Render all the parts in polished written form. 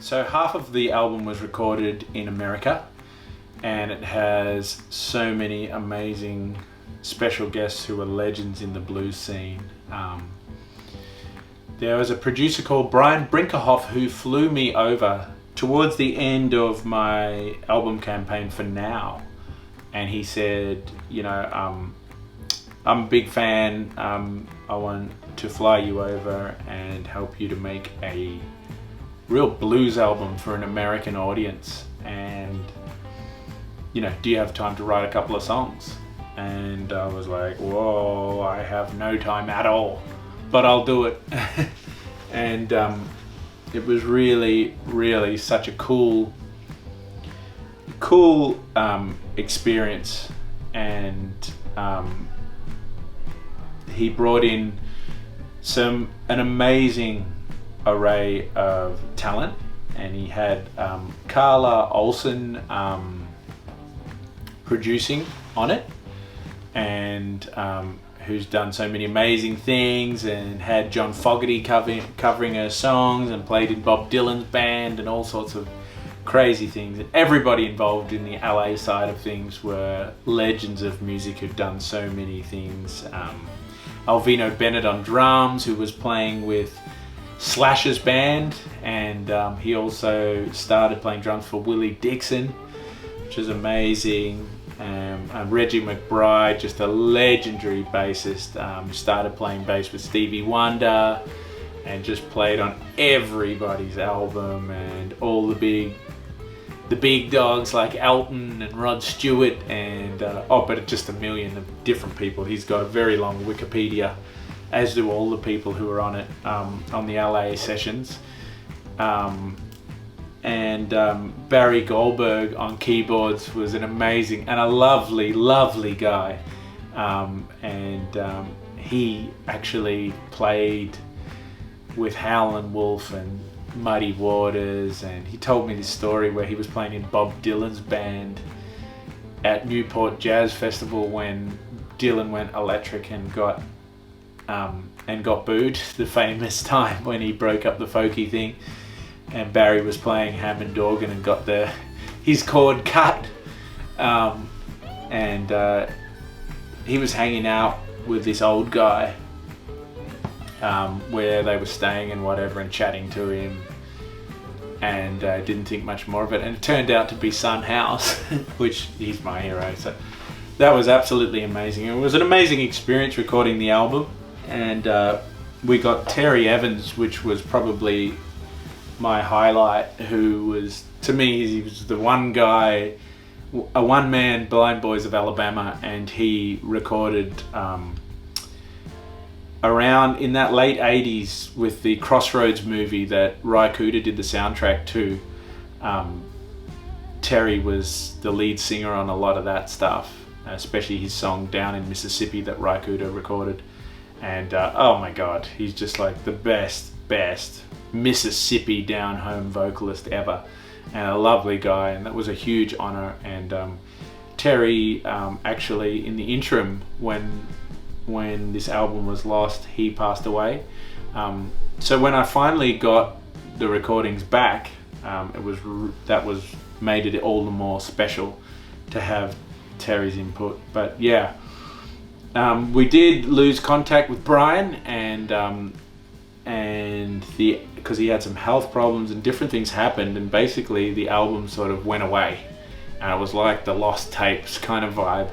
So half of the album was recorded in America, and it has so many amazing special guests who are legends in the blues scene. There was a producer called Brian Brinkerhoff who flew me over towards the end of my album campaign for Now, and he said, I'm a big fan, I want to fly you over and help you to make a real blues album for an American audience, and do you have time to write a couple of songs? And I was like, whoa, I have no time at all, but I'll do it. And it was really such a cool experience. And he brought in an amazing array of talent, and he had Carla, Olson producing on it, and who's done so many amazing things, and had John Fogerty covering her songs, and played in Bob Dylan's band and all sorts of crazy things. And everybody involved in the LA side of things were legends of music who've done so many things. Alvino Bennett on drums, who was playing with Slash's band, and he also started playing drums for Willie Dixon, which is amazing. Reggie McBride, just a legendary bassist, started playing bass with Stevie Wonder and just played on everybody's album, and all the big dogs like Elton and Rod Stewart, and but just a million of different people. He's got a very long Wikipedia, as do all the people who were on it, on the LA sessions. And Barry Goldberg on keyboards was an amazing and a lovely guy. He actually played with Howlin' Wolf and Muddy Waters, and he told me this story where he was playing in Bob Dylan's band at Newport Jazz Festival when Dylan went electric and got booed, the famous time when he broke up the folky thing, and Barry was playing Hammond organ and got his chord cut, and he was hanging out with this old guy where they were staying and whatever, and chatting to him, and didn't think much more of it, and it turned out to be Son House, which he's my hero. So that was absolutely amazing. It was an amazing experience recording the album. And we got Terry Evans, which was probably my highlight, who was, to me, he was the one guy, a one-man Blind Boys of Alabama, and he recorded around in that late 80s with the Crossroads movie that Ry Cooder did the soundtrack to. Terry was the lead singer on a lot of that stuff, especially his song Down in Mississippi that Ry Cooder recorded. And oh my god, he's just like the best Mississippi down home vocalist ever, and a lovely guy, and that was a huge honor. And Terry actually, in the interim, when this album was lost, he passed away. So when I finally got the recordings back, that made it all the more special to have Terry's input. But yeah. We did lose contact with Brian, because he had some health problems and different things happened, and basically the album sort of went away, and it was like the lost tapes kind of vibe.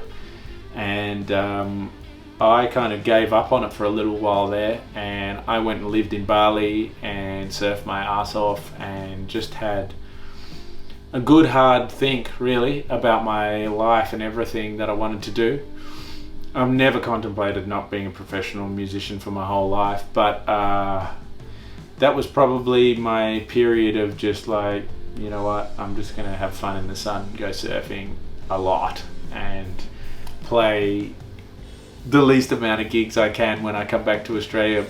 And I kind of gave up on it for a little while there, and I went and lived in Bali and surfed my ass off, and just had a good hard think really about my life and everything that I wanted to do. I've never contemplated not being a professional musician for my whole life, but that was probably my period of just like, you know what, I'm just going to have fun in the sun, go surfing a lot, and play the least amount of gigs I can when I come back to Australia.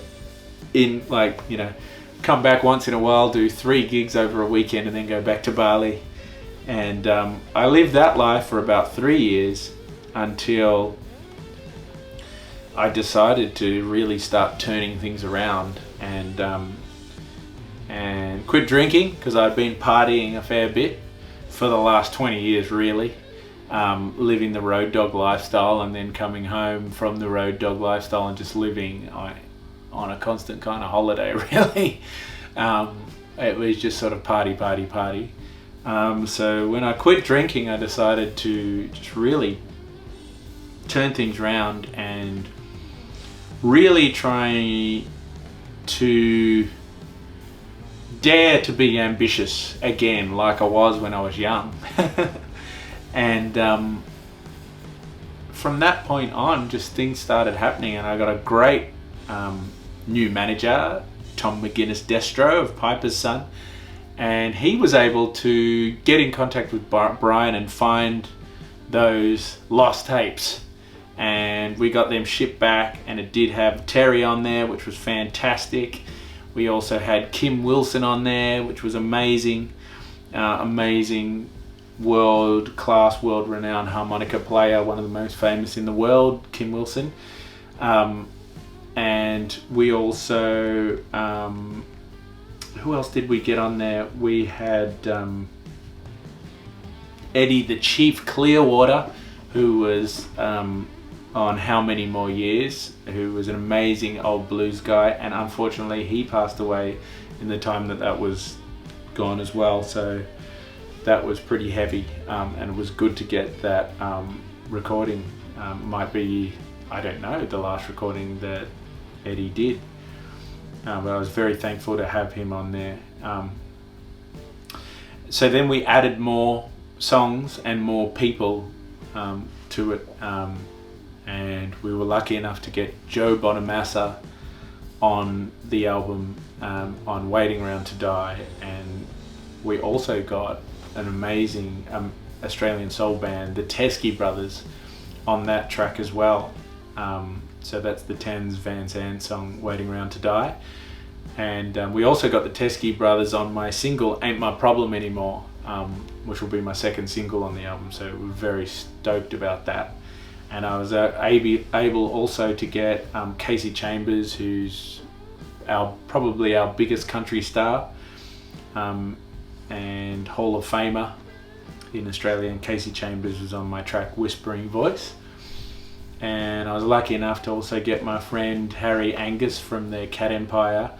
Come back once in a while, do 3 gigs over a weekend, and then go back to Bali. And I lived that life for about 3 years until I decided to really start turning things around, and and quit drinking because I'd been partying a fair bit for the last 20 years really, living the road dog lifestyle, and then coming home from the road dog lifestyle and just living on a constant kind of holiday really. It was just sort of party. So when I quit drinking, I decided to just really turn things around and really try to dare to be ambitious again, like I was when I was young. And from that point on, just things started happening, and I got a great new manager, Tom McGuinness Destro of Piper's Son, and he was able to get in contact with Brian and find those lost tapes, and we got them shipped back, and it did have Terry on there, which was fantastic. We also had Kim Wilson on there, which was amazing, amazing world-class, world-renowned harmonica player, one of the most famous in the world, Kim Wilson. And we also, who else did we get on there? We had Eddy the Chief Clearwater, who was on How Many More Years, who was an amazing old blues guy, and unfortunately he passed away in the time that was gone as well, so that was pretty heavy, and it was good to get that recording. Might be, I don't know, the last recording that Eddy did, but I was very thankful to have him on there. So then we added more songs and more people to it, and we were lucky enough to get Joe Bonamassa on the album, on Waiting Around to Die, and we also got an amazing Australian soul band, the Teskey Brothers, on that track as well. So that's the Tens Van Zandt song, Waiting Around to Die. And we also got the Teskey Brothers on my single, Ain't My Problem Anymore, which will be my second single on the album, so we're very stoked about that. And I was able also to get Kasey Chambers, who's probably our biggest country star, and Hall of Famer in Australia, and Kasey Chambers was on my track Whispering Voice. And I was lucky enough to also get my friend Harry Angus from the Cat Empire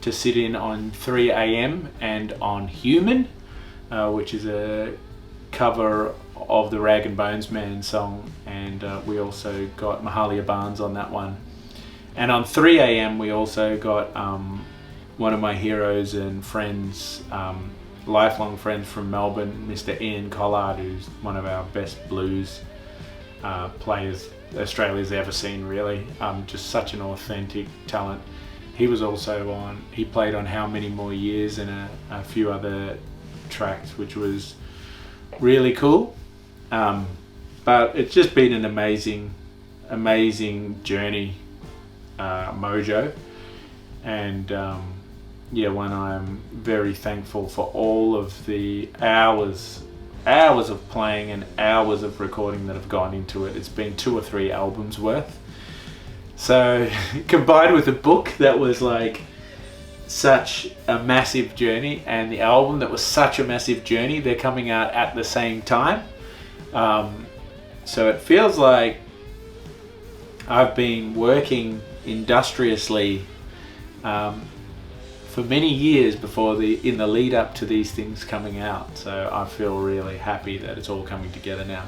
to sit in on 3 AM and on Human, which is a cover of the Rag and Bones Man song, and we also got Mahalia Barnes on that one. And on 3 AM we also got one of my heroes and friends, lifelong friends from Melbourne, Mr. Ian Collard, who's one of our best blues players Australia's ever seen, really. Just such an authentic talent. He was also he played on How Many More Years and a few other tracks, which was really cool. But it's just been an amazing journey, Mojo, and one I'm very thankful for all of the hours of playing and hours of recording that have gone into it. It's been 2 or 3 albums worth. So combined with a book that was like such a massive journey, and the album that was such a massive journey, they're coming out at the same time. So it feels like I've been working industriously for many years in the lead up to these things coming out. So I feel really happy that it's all coming together now.